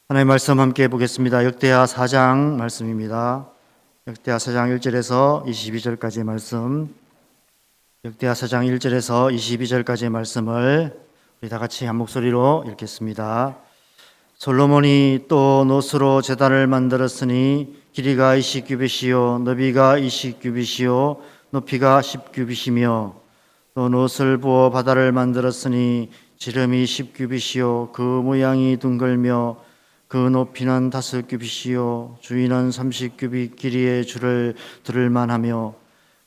하나님의 말씀 함께 보겠습니다. 역대하 4장 말씀입니다. 역대하 4장 1절에서 22절까지의 말씀. 역대하 4장 1절에서 22절까지의 말씀을 우리 다 같이 한 목소리로 읽겠습니다. 솔로몬이 또 노스로 제단을 만들었으니 길이가 20규빗이요 너비가 20규빗이요 높이가 10규빗이며 또 노스를 부어 바다를 만들었으니 지름이 10규빗이요 그 모양이 둥글며 그 높이는 5규빗이요 주위는 30규빗 길이의 줄을 들을 만하며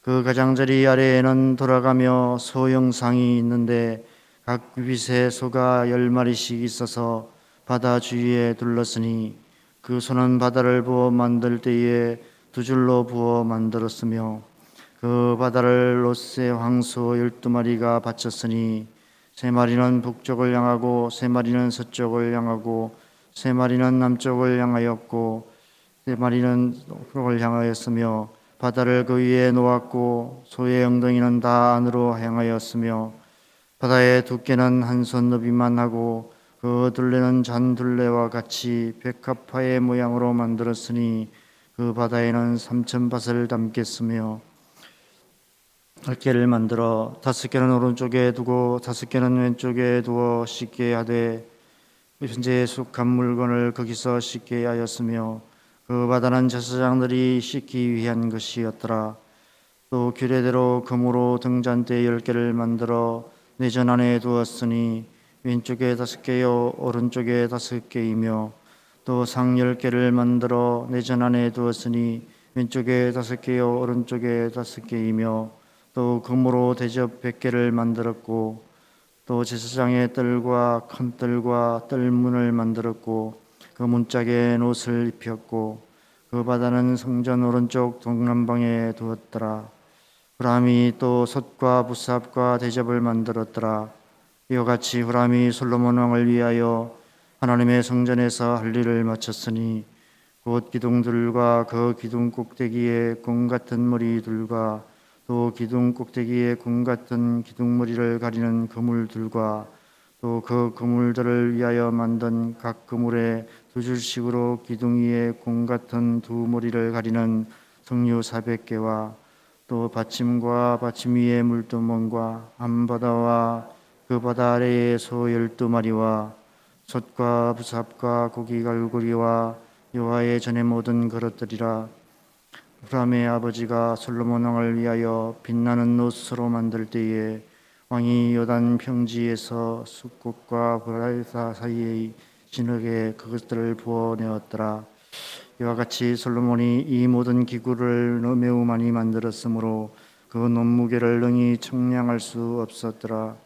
그 가장자리 아래에는 돌아가며 소 형상이 있는데 각 규빗에 소가 10마리씩 있어서 바다 주위에 둘렀으니 그 소는 바다를 부어 만들 때에 두 줄로 부어 만들었으며 그 바다를 롯세 황소 12마리가 바쳤으니 3마리는 북쪽을 향하고 3마리는 서쪽을 향하고 3마리는 남쪽을 향하였고 3마리는 서쪽을 향하였으며 바다를 그 위에 놓았고 소의 엉덩이는 다 안으로 향하였으며 바다의 두께는 한 손 너비만 하고 그 둘레는 잔둘레와 같이 백합화의 모양으로 만들었으니 그 바다에는 3,000밭을 담겠으며 10개를 만들어 5개는 오른쪽에 두고 5개는 왼쪽에 두어 씻게 하되 현재에 속한 물건을 거기서 씻게 하였으며 그 바다는 제사장들이 씻기 위한 것이었더라. 또 규례대로 금으로 등잔대 10개를 만들어 내전 안에 두었으니 왼쪽에 5개요 오른쪽에 5개이며 또 상 10개를 만들어 내전 안에 두었으니 왼쪽에 5개요 오른쪽에 5개이며 또 금으로 대접 100개를 만들었고 또 제사장의 뜰과 큰 뜰과 뜰문을 만들었고 그 문짝에 옷을 입혔고 그 바다는 성전 오른쪽 동남방에 두었더라. 후람이 또 솥과 부삽과 대접을 만들었더라. 이와 같이 후람이 솔로몬 왕을 위하여 하나님의 성전에서 할 일을 마쳤으니 곧 기둥들과 그 기둥 꼭대기에 공 같은 머리들과 또 기둥 꼭대기에 공 같은 기둥머리를 가리는 그물들과 또 그 그물들을 위하여 만든 각 그물에 두 줄씩으로 기둥 위에 공 같은 두 머리를 가리는 석류 400개와 또 받침과 받침 위에 물두멍과 한바다와 그 바다 아래에 소 12마리와 솥과 부삽과 고기 갈고리와 여호와의 전의 모든 그릇들이라. 후람의 아버지가 솔로몬 왕을 위하여 빛나는 노스로 만들 때에 왕이 요단 평지에서 숲꽃과 브라이사 사이의 진흙에 그것들을 부어 내었더라. 이와 같이 솔로몬이 이 모든 기구를 매우 많이 만들었으므로 그 논무게를 능히 청량할 수 없었더라.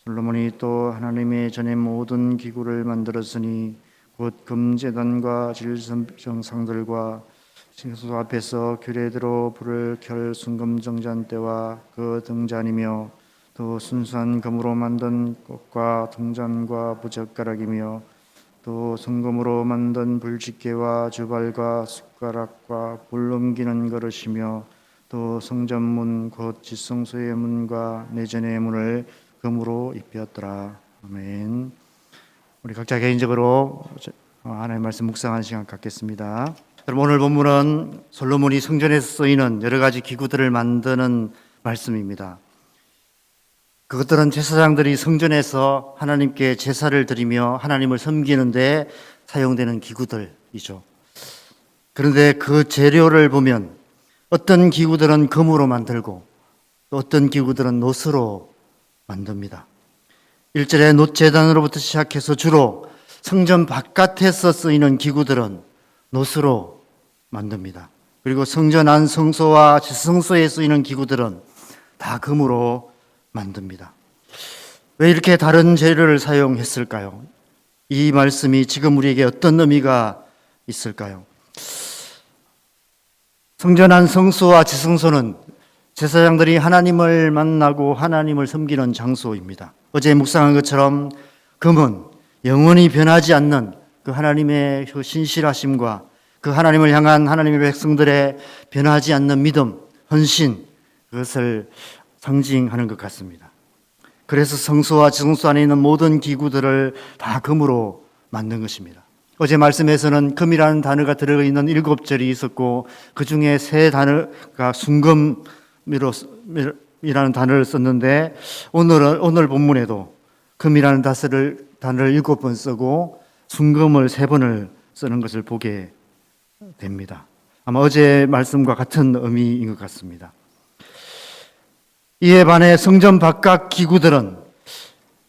솔로몬이 또 하나님의 전에 모든 기구를 만들었으니 곧 금제단과 질성상들과 징수 앞에서 규례대로 불을 켤 순금정잔대와 그 등잔이며 또 순수한 금으로 만든 꽃과 등잔과 부젓가락이며 또 순금으로 만든 불집게와 주발과 숟가락과 불 넘기는 그릇이며 또 성전문 곧 지성소의 문과 내전의 문을 금으로 입혔더라. 아멘. 우리 각자 개인적으로 하나님의 말씀 묵상하는 시간 갖겠습니다. 여러분, 오늘 본문은 솔로몬이 성전에서 쓰이는 여러 가지 기구들을 만드는 말씀입니다. 그것들은 제사장들이 성전에서 하나님께 제사를 드리며 하나님을 섬기는데 사용되는 기구들이죠. 그런데 그 재료를 보면 어떤 기구들은 금으로 만들고 또 어떤 기구들은 놋으로 만듭니다. 1절에 놋제단으로부터 시작해서 주로 성전 바깥에서 쓰이는 기구들은 놋으로 만듭니다. 그리고 성전 안 성소와 지성소에 쓰이는 기구들은 다 금으로 만듭니다. 왜 이렇게 다른 재료를 사용했을까요? 이 말씀이 지금 우리에게 어떤 의미가 있을까요? 성전 안 성소와 지성소는 제사장들이 하나님을 만나고 하나님을 섬기는 장소입니다. 어제 묵상한 것처럼 금은 영원히 변하지 않는 그 하나님의 신실하심과 그 하나님을 향한 하나님의 백성들의 변하지 않는 믿음, 헌신, 그것을 상징하는 것 같습니다. 그래서 성소와 지성소 안에 있는 모든 기구들을 다 금으로 만든 것입니다. 어제 말씀에서는 금이라는 단어가 들어있는 7절이 있었고 그 중에 3단어가 순금이라는 단어를 썼는데 오늘 본문에도 금이라는 단어를 7번 쓰고 순금을 3번을 쓰는 것을 보게 됩니다. 아마 어제 말씀과 같은 의미인 것 같습니다. 이에 반해 성전 바깥 기구들은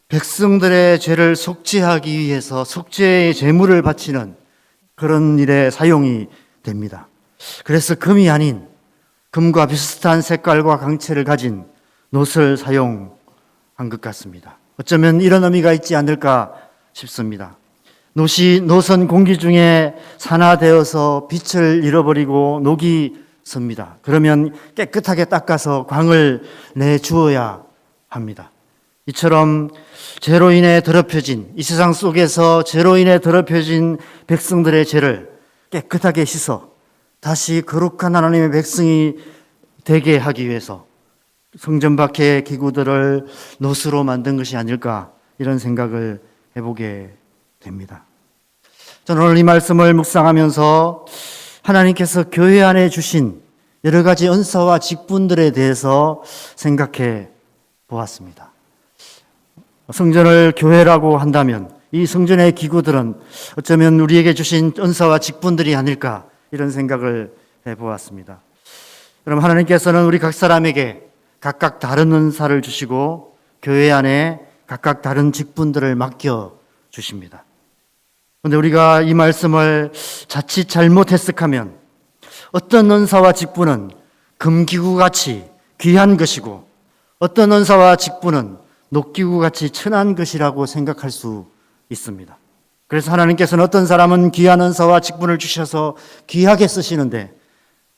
백성들의 죄를 속죄하기 위해서 속죄의 제물을 바치는 그런 일에 사용이 됩니다. 그래서 금이 아닌 금과 비슷한 색깔과 강체를 가진 놋을 사용한 것 같습니다. 어쩌면 이런 의미가 있지 않을까 싶습니다. 놋은 공기 중에 산화되어서 빛을 잃어버리고 녹이 섭니다. 그러면 깨끗하게 닦아서 광을 내주어야 합니다. 이처럼 죄로 인해 더럽혀진, 이 세상 속에서 죄로 인해 더럽혀진 백성들의 죄를 깨끗하게 씻어 다시 거룩한 하나님의 백성이 되게 하기 위해서 성전 밖의 기구들을 놋으로 만든 것이 아닐까, 이런 생각을 해보게 됩니다. 저는 오늘 이 말씀을 묵상하면서 하나님께서 교회 안에 주신 여러 가지 은사와 직분들에 대해서 생각해 보았습니다. 성전을 교회라고 한다면 이 성전의 기구들은 어쩌면 우리에게 주신 은사와 직분들이 아닐까, 이런 생각을 해보았습니다. 그럼 하나님께서는 우리 각 사람에게 각각 다른 은사를 주시고 교회 안에 각각 다른 직분들을 맡겨 주십니다. 그런데 우리가 이 말씀을 자칫 잘못 해석하면 어떤 은사와 직분은 금기구같이 귀한 것이고 어떤 은사와 직분은 녹기구같이 천한 것이라고 생각할 수 있습니다. 그래서 하나님께서는 어떤 사람은 귀한 은사와 직분을 주셔서 귀하게 쓰시는데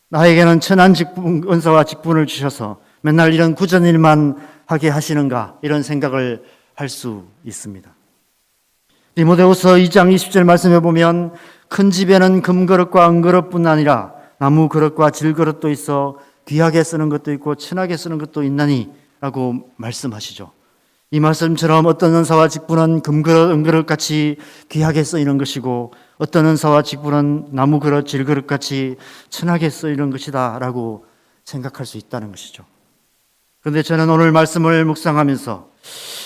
나에게는 천한 은사와 직분을 주셔서 맨날 이런 굳은 일만 하게 하시는가, 이런 생각을 할 수 있습니다. 디모데후서 2장 20절 말씀해 보면 큰 집에는 금그릇과 은그릇뿐 아니라 나무 그릇과 질그릇도 있어 귀하게 쓰는 것도 있고 천하게 쓰는 것도 있나니 라고 말씀하시죠. 이 말씀처럼 어떤 은사와 직분은 금그릇, 은그릇 같이 귀하게 쓰이는 것이고 어떤 은사와 직분은 나무 그릇, 질그릇 같이 천하게 쓰이는 것이다 라고 생각할 수 있다는 것이죠. 그런데 저는 오늘 말씀을 묵상하면서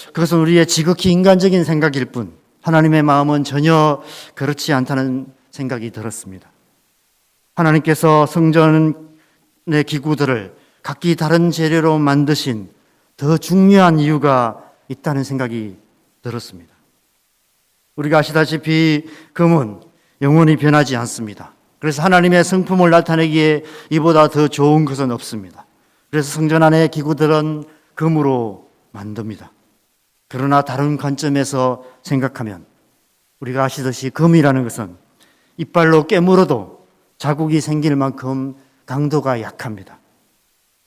그것은 우리의 지극히 인간적인 생각일 뿐 하나님의 마음은 전혀 그렇지 않다는 생각이 들었습니다. 하나님께서 성전의 기구들을 각기 다른 재료로 만드신 더 중요한 이유가 있다는 생각이 들었습니다. 우리가 아시다시피 금은 영원히 변하지 않습니다. 그래서 하나님의 성품을 나타내기에 이보다 더 좋은 것은 없습니다. 그래서 성전 안의 기구들은 금으로 만듭니다. 그러나 다른 관점에서 생각하면 우리가 아시듯이 금이라는 것은 이빨로 깨물어도 자국이 생길 만큼 강도가 약합니다.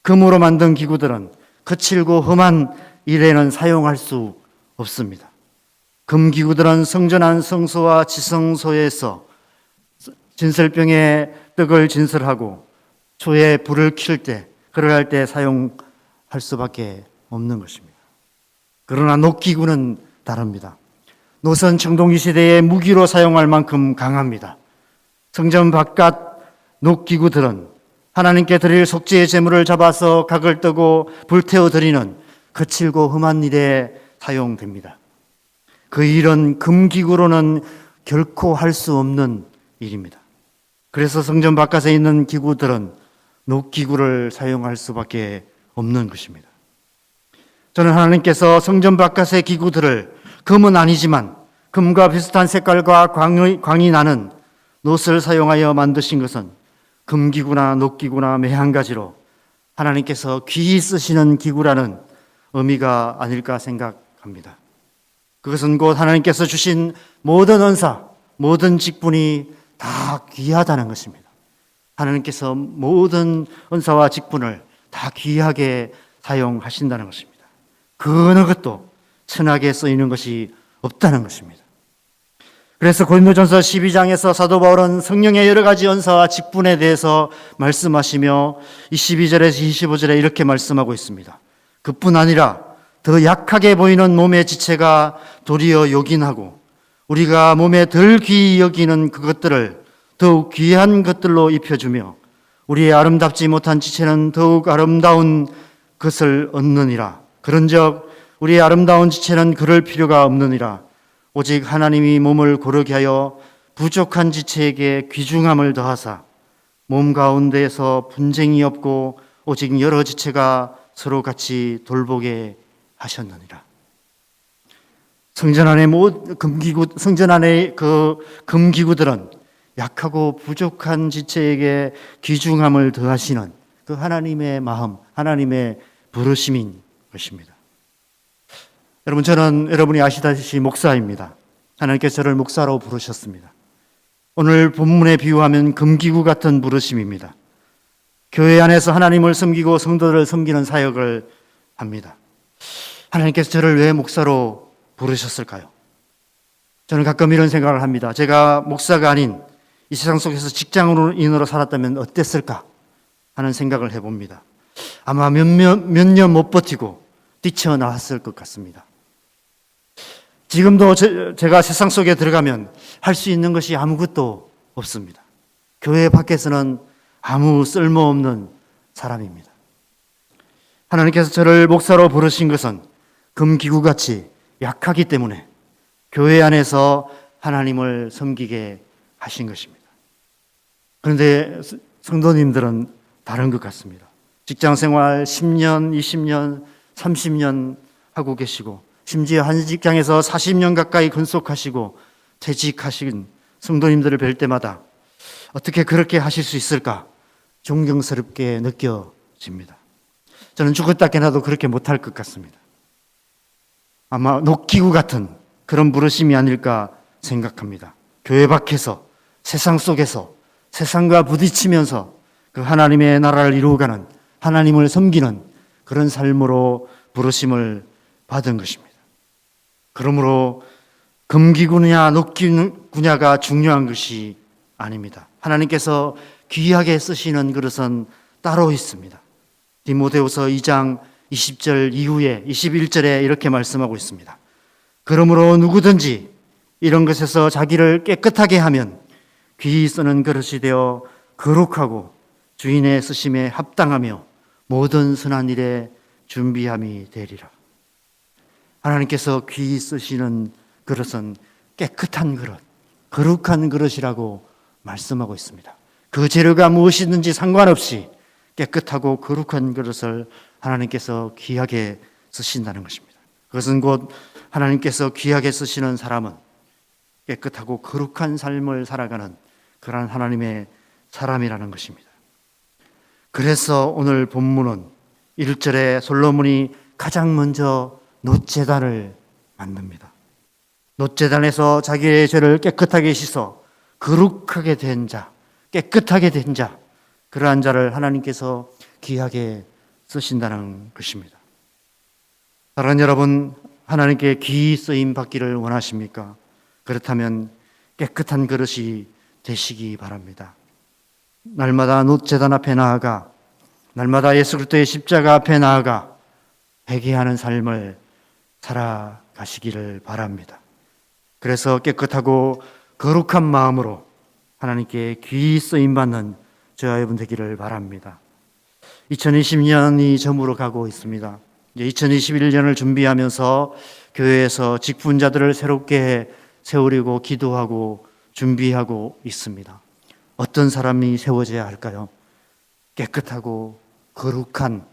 금으로 만든 기구들은 거칠고 험한 일에는 사용할 수 없습니다. 금기구들은 성전 안 성소와 지성소에서 진설병에 떡을 진설하고 초에 불을 켤 때, 그럴 때 사용할 수밖에 없는 것입니다. 그러나 녹기구는 다릅니다. 놋은 청동기 시대에 무기로 사용할 만큼 강합니다. 성전 바깥 녹기구들은 하나님께 드릴 속죄의 제물을 잡아서 각을 뜨고 불태워 드리는 거칠고 험한 일에 사용됩니다. 그 일은 금기구로는 결코 할 수 없는 일입니다. 그래서 성전 바깥에 있는 기구들은 녹기구를 사용할 수밖에 없는 것입니다. 저는 하나님께서 성전 바깥의 기구들을 금은 아니지만 금과 비슷한 색깔과 광이 나는 놋을 사용하여 만드신 것은 금기구나 녹기구나 매한 가지로 하나님께서 귀히 쓰시는 기구라는 의미가 아닐까 생각합니다. 그것은 곧 하나님께서 주신 모든 은사, 모든 직분이 다 귀하다는 것입니다. 하나님께서 모든 은사와 직분을 다 귀하게 사용하신다는 것입니다. 그 어느 것도 천하게 쓰이는 것이 없다는 것입니다. 그래서 고린도전서 12장에서 사도 바울은 성령의 여러 가지 은사와 직분에 대해서 말씀하시며 22절에서 25절에 이렇게 말씀하고 있습니다. 그뿐 아니라 더 약하게 보이는 몸의 지체가 도리어 요긴하고 우리가 몸에 덜 귀히 여기는 그것들을 더욱 귀한 것들로 입혀주며 우리의 아름답지 못한 지체는 더욱 아름다운 것을 얻느니라. 그런즉 우리의 아름다운 지체는 그럴 필요가 없느니라. 오직 하나님이 몸을 고르게 하여 부족한 지체에게 귀중함을 더하사 몸 가운데에서 분쟁이 없고 오직 여러 지체가 서로 같이 돌보게 하셨느니라. 성전 안의 그 금기구들은 약하고 부족한 지체에게 귀중함을 더하시는 그 하나님의 마음, 하나님의 부르심인 것입니다. 여러분, 저는 여러분이 아시다시피 목사입니다. 하나님께서 저를 목사로 부르셨습니다. 오늘 본문에 비유하면 금기구 같은 부르심입니다. 교회 안에서 하나님을 섬기고 성도들을 섬기는 사역을 합니다. 하나님께서 저를 왜 목사로 부르셨을까요? 저는 가끔 이런 생각을 합니다. 제가 목사가 아닌 이 세상 속에서 직장인으로 살았다면 어땠을까 하는 생각을 해봅니다. 아마 몇 년 못 버티고 뛰쳐나왔을 것 같습니다. 지금도 제가 세상 속에 들어가면 할 수 있는 것이 아무것도 없습니다. 교회 밖에서는 아무 쓸모없는 사람입니다. 하나님께서 저를 목사로 부르신 것은 금기구같이 약하기 때문에 교회 안에서 하나님을 섬기게 하신 것입니다. 그런데 성도님들은 다른 것 같습니다. 직장 생활 10년, 20년, 30년 하고 계시고 심지어 한 직장에서 40년 가까이 근속하시고 퇴직하신 성도님들을 뵐 때마다 어떻게 그렇게 하실 수 있을까 존경스럽게 느껴집니다. 저는 죽었다 깨나도 그렇게 못할 것 같습니다. 아마 녹기구 같은 그런 부르심이 아닐까 생각합니다. 교회 밖에서 세상 속에서 세상과 부딪히면서 그 하나님의 나라를 이루어가는 하나님을 섬기는 그런 삶으로 부르심을 받은 것입니다. 그러므로 금기구냐 녹기구냐가 중요한 것이 아닙니다. 하나님께서 귀하게 쓰시는 그릇은 따로 있습니다. 디모데후서 2장 20절 이후에 21절에 이렇게 말씀하고 있습니다. 그러므로 누구든지 이런 것에서 자기를 깨끗하게 하면 귀히 쓰는 그릇이 되어 거룩하고 주인의 쓰심에 합당하며 모든 선한 일에 준비함이 되리라. 하나님께서 귀히 쓰시는 그릇은 깨끗한 그릇, 거룩한 그릇이라고 말씀하고 있습니다. 그 재료가 무엇이든지 상관없이 깨끗하고 거룩한 그릇을 하나님께서 귀하게 쓰신다는 것입니다. 그것은 곧 하나님께서 귀하게 쓰시는 사람은 깨끗하고 거룩한 삶을 살아가는 그러한 하나님의 사람이라는 것입니다. 그래서 오늘 본문은 1절에 솔로몬이 가장 먼저 놋제단을 만듭니다. 놋제단에서 자기의 죄를 깨끗하게 씻어 거룩하게 된 자, 깨끗하게 된 자, 그러한 자를 하나님께서 귀하게 쓰신다는 것입니다. 사랑하는 여러분, 하나님께 귀히 쓰임 받기를 원하십니까? 그렇다면 깨끗한 그릇이 되시기 바랍니다. 날마다 놋제단 앞에 나아가 날마다 예수 그리스도의 십자가 앞에 나아가 회개하는 삶을 살아가시기를 바랍니다. 그래서 깨끗하고 거룩한 마음으로 하나님께 귀히 쓰임받는 저와 여러분 되기를 바랍니다. 2020년이 저물어 가고 있습니다. 이제 2021년을 준비하면서 교회에서 직분자들을 새롭게 세우려고 기도하고 준비하고 있습니다. 어떤 사람이 세워져야 할까요? 깨끗하고 거룩한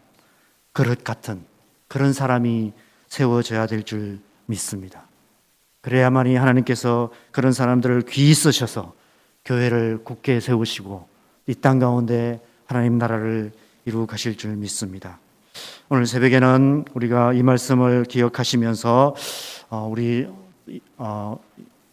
그릇 같은 그런 사람이 세워져야 될 줄 믿습니다. 그래야만이 하나님께서 그런 사람들을 귀히 쓰셔서 교회를 굳게 세우시고 이 땅 가운데 하나님 나라를 이루어 가실 줄 믿습니다. 오늘 새벽에는 우리가 이 말씀을 기억하시면서 우리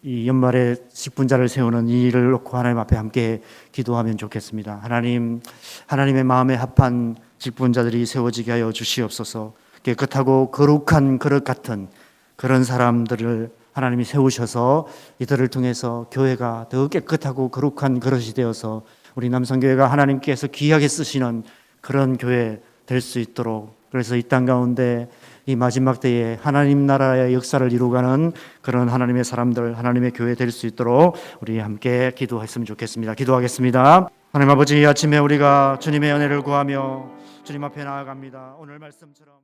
이 연말에 직분자를 세우는 이 일을 놓고 하나님 앞에 함께 기도하면 좋겠습니다. 하나님의 마음에 합한 직분자들이 세워지게 하여 주시옵소서. 깨끗하고 거룩한 그릇 같은 그런 사람들을 하나님이 세우셔서 이들을 통해서 교회가 더 깨끗하고 거룩한 그릇이 되어서 우리 남성교회가 하나님께서 귀하게 쓰시는 그런 교회 될 수 있도록, 그래서 이 땅 가운데 이 마지막 때에 하나님 나라의 역사를 이루가는 그런 하나님의 사람들, 하나님의 교회 될 수 있도록 우리 함께 기도했으면 좋겠습니다. 기도하겠습니다. 하나님 아버지, 이 아침에 우리가 주님의 은혜를 구하며 주님 앞에 나아갑니다. 오늘 말씀처럼